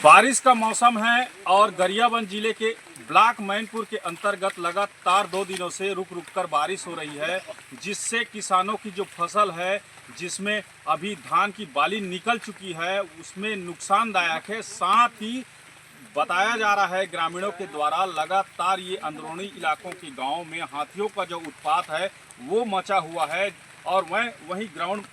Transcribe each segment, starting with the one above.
बारिश का मौसम है और गरियाबंद जिले के ब्लॉक मैनपुर के अंतर्गत लगातार 2 दिनों से रुक रुक कर बारिश हो रही है, जिससे किसानों की जो फसल है जिसमें अभी धान की बाली निकल चुकी है उसमें नुकसानदायक है। साथ ही बताया जा रहा है ग्रामीणों के द्वारा लगातार ये अंदरूनी इलाकों के गाँव में हाथियों का जो उत्पात है वो मचा हुआ है। और मैं वहीं ग्राउंड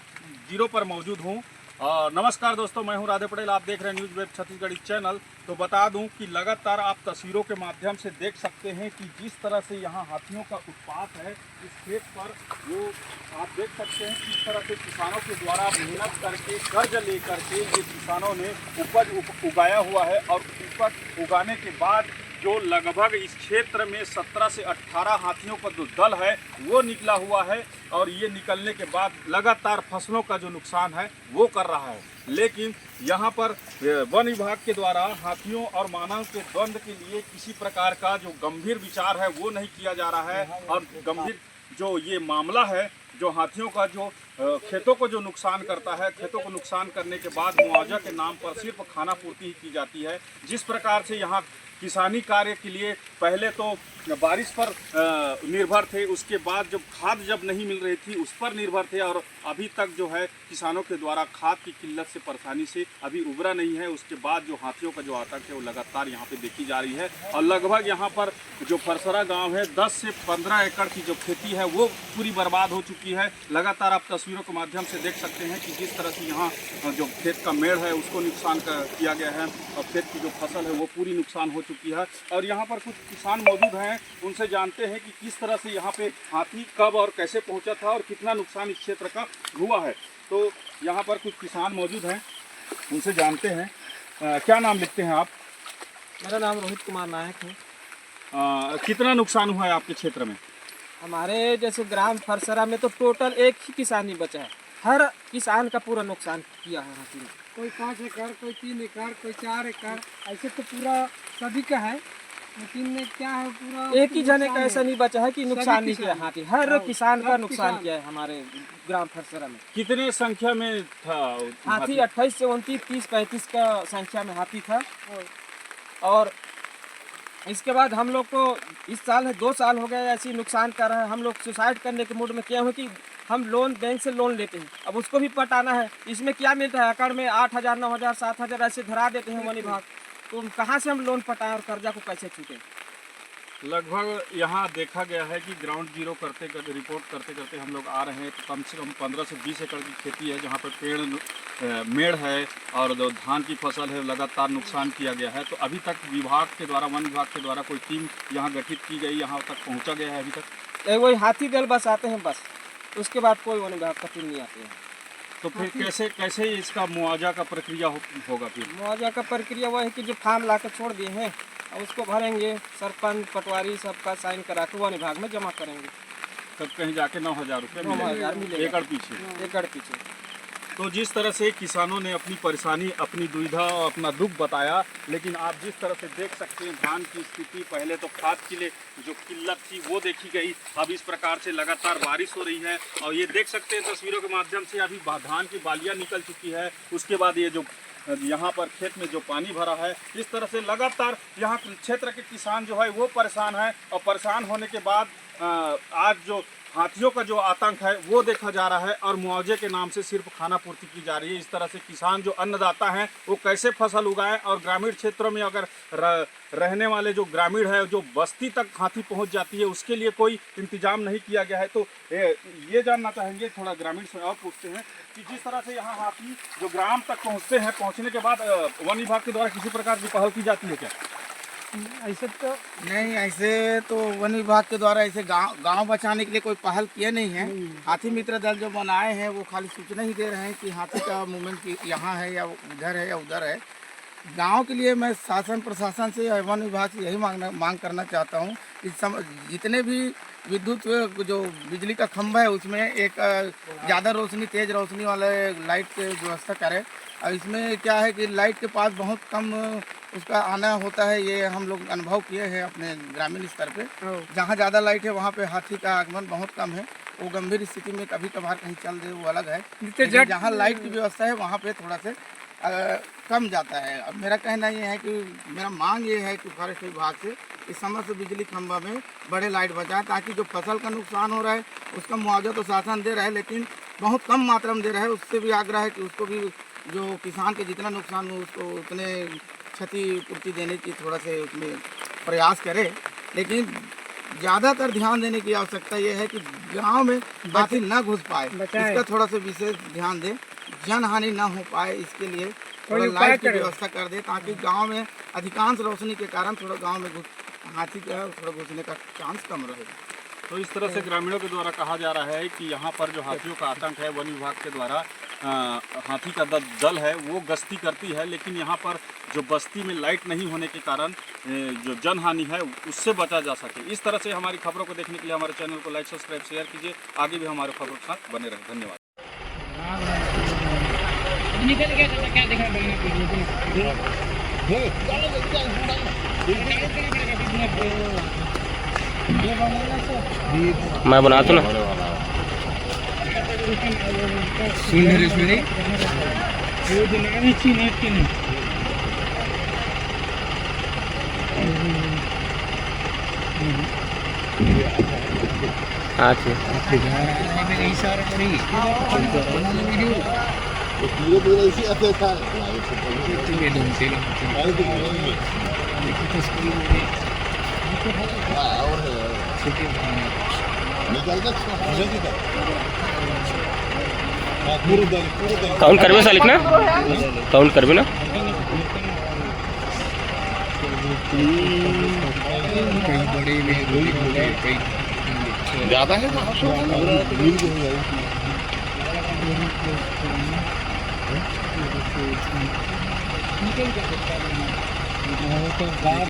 जीरो पर मौजूद हूँ। नमस्कार दोस्तों, मैं हूं राधे पटेल, आप देख रहे हैं न्यूज़ वेब छत्तीसगढ़ी चैनल। तो बता दूं कि लगातार आप तस्वीरों के माध्यम से देख सकते हैं कि जिस तरह से यहां हाथियों का उत्पात है इस खेत पर, वो आप देख सकते हैं किस तरह से किसानों के द्वारा मेहनत करके कर्ज लेकर के ये किसानों ने उपज उगाया हुआ है। और उपज उगाने के बाद जो लगभग इस क्षेत्र में 17 से 18 हाथियों का जो दल है वो निकला हुआ है। और ये निकलने के बाद लगातार फसलों का जो नुकसान है वो कर रहा है। लेकिन यहाँ पर वन विभाग के द्वारा हाथियों और मानव के द्वंद्व के लिए किसी प्रकार का जो गंभीर विचार है वो नहीं किया जा रहा है। और गंभीर जो ये मामला है, जो हाथियों का जो खेतों को जो नुकसान करता है, खेतों को नुकसान करने के बाद मुआवजा के नाम पर सिर्फ खाना पूर्ति ही की जाती है। जिस प्रकार से यहाँ किसानी कार्य के लिए पहले तो बारिश पर निर्भर थे, उसके बाद जब खाद जब नहीं मिल रही थी उस पर निर्भर थे, और अभी तक जो है किसानों के द्वारा खाद की किल्लत से परेशानी से अभी उबरा नहीं है। उसके बाद जो हाथियों का जो आतंक है वो लगातार यहाँ पे देखी जा रही है। और लगभग यहाँ पर जो फरसरा गांव है 10 से 15 एकड़ की जो खेती है वो पूरी बर्बाद हो चुकी है। लगातार आप तस्वीरों के माध्यम से देख सकते हैं कि जिस तरह से यहाँ जो खेत का मेड़ है उसको नुकसान किया गया है और खेत की जो फसल है वो पूरी नुकसान हो चुकी है। और यहाँ पर कुछ किसान मौजूद हैं, उनसे जानते हैं कि किस तरह से यहाँ पे हाथी कब और कैसे पहुँचा था और कितना नुकसान इस क्षेत्र का हुआ है। तो यहाँ पर कुछ किसान मौजूद हैं, उनसे जानते हैं। क्या नाम लिखते हैं आप? मेरा नाम रोहित कुमार नायक है। कितना नुकसान हुआ है आपके क्षेत्र में? हमारे जैसे ग्राम फरसरा में तो टोटल एक ही किसान ही बचा है। हर किसान का पूरा नुकसान किया है हाथी ने। कोई 5 एकड़, कोई 3 एकड़, कोई 4 एकड़, ऐसे तो पूरा सभी का है। लेकिन क्या है, पूरा एक ही जने का ऐसा नहीं बचा है कि नुकसान नहीं किया हाथी, हर किसान का नुकसान किया है हमारे ग्राम फरसरा में। कितने संख्या में था हाथी 28 से 29, 30, 35 का संख्या में हाथी था। और इसके बाद हम लोग को इस साल है 2 साल हो गए ऐसी नुकसान कर रहा है। हम लोग सुसाइड करने के मूड में क्या है कि हम लोन बैंक से लोन लेते हैं, अब उसको भी पटाना है। इसमें क्या मिलता है, एकड़ में 8,000, 9,000, 7,000 ऐसे धरा देते हैं वन विभाग। तो कहाँ से हम लोन पटाएं और कर्जा को कैसे छूटें? लगभग यहाँ देखा गया है कि ग्राउंड जीरो करते करते रिपोर्ट करते करते हम लोग आ रहे हैं तो कम से कम 15 से 20 एकड़ की खेती है जहाँ पर मेड़ है और जो धान की फसल है लगातार नुकसान किया गया है। तो अभी तक विभाग के द्वारा, वन विभाग के द्वारा कोई टीम यहाँ गठित की गई, यहाँ तक पहुँचा गया है अभी तक? वही हाथी दल बस आते हैं, बस उसके बाद कोई वन विभाग का टीम नहीं आते हैं। तो फिर कैसे इसका मुआवजा का प्रक्रिया होगा? फिर मुआवजा का प्रक्रिया वह है कि जो फार्म ला कर छोड़ दिए हैं और उसको भरेंगे, सरपंच पटवारी सबका साइन करा के वन विभाग में जमा करेंगे। तब कहीं जाके 9,000 रुपये 9,000 मिलेगा एकड़ पीछे। एकड़ पीछे। तो जिस तरह से किसानों ने अपनी परेशानी, अपनी दुविधा और अपना दुख बताया, लेकिन आप जिस तरह से देख सकते हैं धान की स्थिति, पहले तो खाद के लिए जो किल्लत थी वो देखी गई, अब इस प्रकार से लगातार बारिश हो रही है। और ये देख सकते हैं तस्वीरों के माध्यम से अभी धान की बालियाँ निकल चुकी है। उसके बाद ये जो यहाँ पर खेत में जो पानी भरा है, इस तरह से लगातार यहाँ क्षेत्र के किसान जो है वो परेशान है। और परेशान होने के बाद आज जो हाथियों का जो आतंक है वो देखा जा रहा है और मुआवजे के नाम से सिर्फ खाना पूर्ति की जा रही है। इस तरह से किसान जो अन्नदाता हैं वो कैसे फसल उगाएं, और ग्रामीण क्षेत्रों में अगर रहने वाले जो ग्रामीण है जो बस्ती तक हाथी पहुंच जाती है उसके लिए कोई इंतजाम नहीं किया गया है। तो ये जानना चाहेंगे, थोड़ा ग्रामीण से और पूछते हैं कि जिस तरह से यहाँ हाथी जो ग्राम तक पहुँचते हैं, पहुँचने के बाद वन विभाग के द्वारा किसी प्रकार की पहल की जाती है क्या? ऐसे तो नहीं, ऐसे तो वन विभाग के द्वारा ऐसे गांव बचाने के लिए कोई पहल किए नहीं है। हाथी मित्र दल जो बनाए हैं वो खाली सूचना ही दे रहे हैं कि हाथी का मूवमेंट यहाँ है या उधर है या उधर है। गांव के लिए मैं शासन प्रशासन से या वन विभाग से यही मांग करना चाहता हूँ कि जितने भी विद्युत जो बिजली का खंभा है उसमें एक ज़्यादा रोशनी, तेज़ रोशनी वाले लाइट की व्यवस्था करें। और इसमें क्या है कि लाइट के पास बहुत कम उसका आना होता है, ये हम लोग अनुभव किए हैं अपने ग्रामीण स्तर पे। जहाँ ज़्यादा लाइट है वहाँ पे हाथी का आगमन बहुत कम है। वो गंभीर स्थिति में कभी कभार कहीं चल दे वो अलग है, जहाँ लाइट की व्यवस्था है वहाँ पे थोड़ा से कम जाता है। अब मेरा कहना ये है कि मेरा मांग ये है कि फॉरेस्ट विभाग से इस समय से बिजली खंभा में बड़े लाइट बचाएं, ताकि जो फसल का नुकसान हो रहा है उसका मुआवजा तो शासन दे रहा है, लेकिन बहुत कम मात्रा में दे रहा है। उससे भी आग्रह है कि उसको भी जो किसान के जितना नुकसान हो उसको उतने क्षतिपूर्ति देने की थोड़ा से उसमें प्रयास करे। लेकिन ज़्यादातर ध्यान देने की आवश्यकता ये है कि गांव में हाथी न घुस पाए, इसका थोड़ा सा विशेष ध्यान दें, जन हानि ना हो पाए, इसके लिए थोड़ा लाइट की व्यवस्था कर दे, ताकि गांव में अधिकांश रोशनी के कारण थोड़ा गांव में हाथी का थोड़ा घुसने का चांस कम रहेगा। तो इस तरह से ग्रामीणों के द्वारा कहा जा रहा है कि यहाँ पर जो हाथियों का आतंक है, वन विभाग के द्वारा हाथी का दल है वो गश्ती करती है, लेकिन यहाँ पर जो बस्ती में लाइट नहीं होने के कारण जो जनहानि है उससे बचा जा सके। इस तरह से हमारी खबरों को देखने के लिए हमारे चैनल को लाइक, सब्सक्राइब, शेयर कीजिए। आगे भी हमारे खबरों के साथ बने रहे। धन्यवाद। मैं बना दूँ ना। हाँ काउंट करबे सालिक ना, काउंट करबे ना। ज़्यादा है